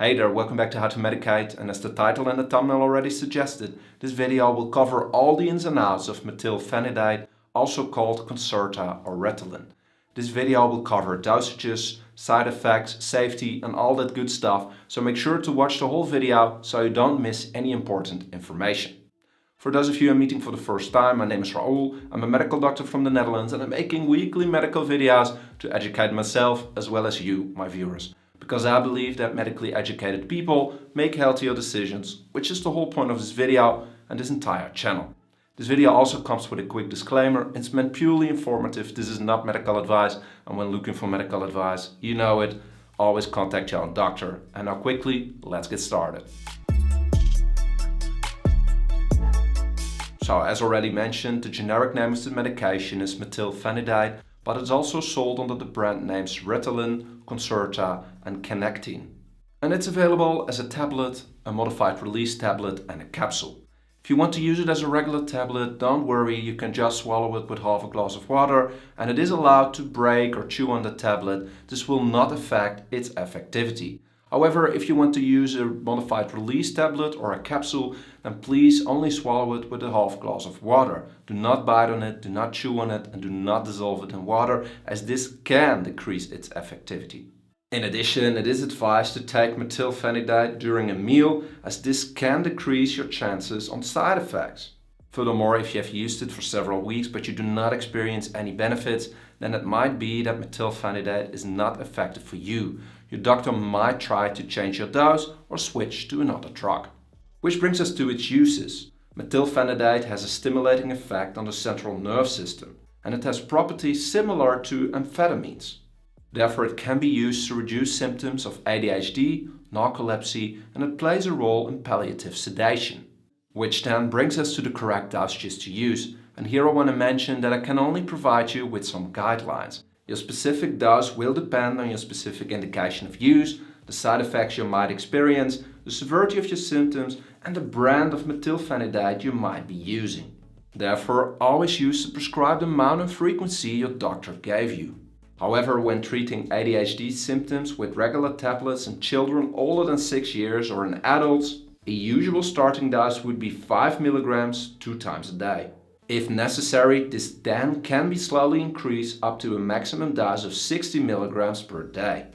Hey there, welcome back to How to Medicate, and as the title and the thumbnail already suggested, this video will cover all the ins and outs of methylphenidate, also called Concerta or Ritalin. This video will cover dosages, side effects, safety and all that good stuff, so make sure to watch the whole video so you don't miss any important information. For those of you I'm meeting for the first time, my name is Raoul, I'm a medical doctor from the Netherlands and I'm making weekly medical videos to educate myself as well as you, my viewers. Because I believe that medically educated people make healthier decisions, which is the whole point of this video and this entire channel. This video also comes with a quick disclaimer. It's meant purely informative. This is not medical advice, and when looking for medical advice, you know it, always contact your own doctor. And now quickly, let's get started. So as already mentioned, the generic name of the medication is methylphenidate, but it's also sold under the brand names Ritalin, Concerta and Connectine. And it's available as a tablet, a modified release tablet and a capsule. If you want to use it as a regular tablet, don't worry, you can just swallow it with half a glass of water and it is allowed to break or chew on the tablet. This will not affect its effectivity. However, if you want to use a modified release tablet or a capsule, then please only swallow it with a half glass of water. Do not bite on it, do not chew on it, and do not dissolve it in water, as this can decrease its effectivity. In addition, it is advised to take methylphenidate during a meal, as this can decrease your chances on side effects. Furthermore, if you have used it for several weeks but you do not experience any benefits, then it might be that methylphenidate is not effective for you. Your doctor might try to change your dose or switch to another drug. Which brings us to its uses. Methylphenidate has a stimulating effect on the central nerve system, and it has properties similar to amphetamines. Therefore, it can be used to reduce symptoms of ADHD, narcolepsy, and it plays a role in palliative sedation. Which then brings us to the correct dosages to use. And here I want to mention that I can only provide you with some guidelines. Your specific dose will depend on your specific indication of use, the side effects you might experience, the severity of your symptoms, and the brand of methylphenidate you might be using. Therefore, always use the prescribed amount and frequency your doctor gave you. However, when treating ADHD symptoms with regular tablets in children older than 6 years or in adults, a usual starting dose would be 5 mg 2 times a day. If necessary, this then can be slowly increased up to a maximum dose of 60 mg per day.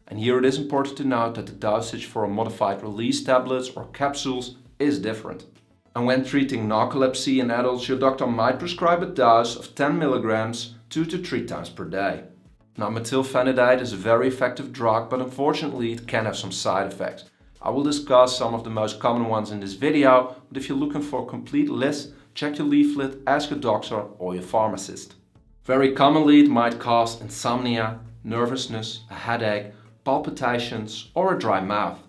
And here it is important to note that the dosage for a modified release tablets or capsules is different. And when treating narcolepsy in adults, your doctor might prescribe a dose of 10 mg 2 to 3 times per day. Now, methylphenidate is a very effective drug, but unfortunately it can have some side effects. I will discuss some of the most common ones in this video, but if you're looking for a complete list, check your leaflet, ask your doctor or your pharmacist. Very commonly it might cause insomnia, nervousness, a headache, palpitations or a dry mouth.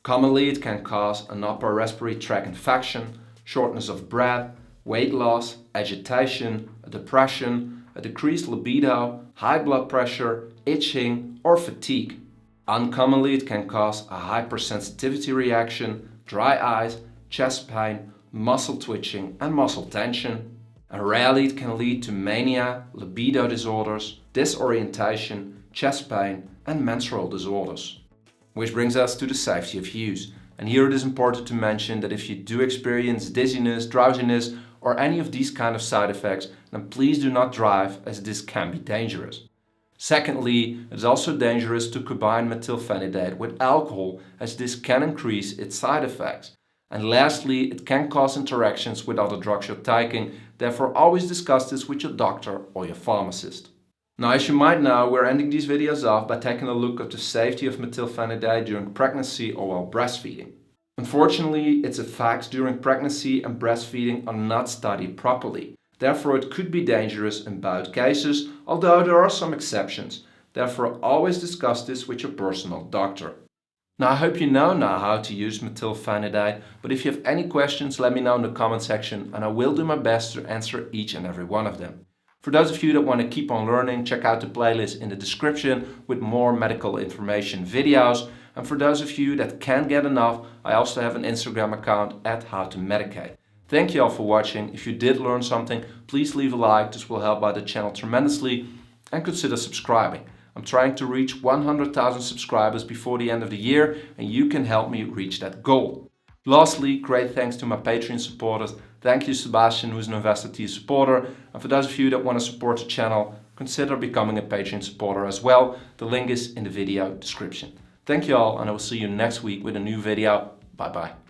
Commonly it can cause an upper respiratory tract infection, shortness of breath, weight loss, agitation, a depression, a decreased libido, high blood pressure, itching or fatigue. Uncommonly, it can cause a hypersensitivity reaction, dry eyes, chest pain, muscle twitching and muscle tension. And rarely it can lead to mania, libido disorders, disorientation, chest pain and menstrual disorders. Which brings us to the safety of use. And here it is important to mention that if you do experience dizziness, drowsiness or any of these kind of side effects, then please do not drive, as this can be dangerous. Secondly, it is also dangerous to combine methylphenidate with alcohol, as this can increase its side effects. And lastly, it can cause interactions with other drugs you're taking, therefore always discuss this with your doctor or your pharmacist. Now, as you might know, we're ending these videos off by taking a look at the safety of methylphenidate during pregnancy or while breastfeeding. Unfortunately, its effects during pregnancy and breastfeeding are not studied properly. Therefore, it could be dangerous in both cases, although there are some exceptions. Therefore, always discuss this with your personal doctor. Now, I hope you know now how to use methylphenidate, but if you have any questions, let me know in the comment section and I will do my best to answer each and every one of them. For those of you that want to keep on learning, check out the playlist in the description with more medical information videos. And for those of you that can't get enough, I also have an Instagram account at How to Medicate. Thank you all for watching. If you did learn something, please leave a like. This will help out the channel tremendously and consider subscribing. I'm trying to reach 100,000 subscribers before the end of the year, and you can help me reach that goal. Lastly, great thanks to my Patreon supporters. Thank you, Sebastian, who's an Investor supporter. And for those of you that want to support the channel, consider becoming a Patreon supporter as well. The link is in the video description. Thank you all, and I will see you next week with a new video. Bye bye.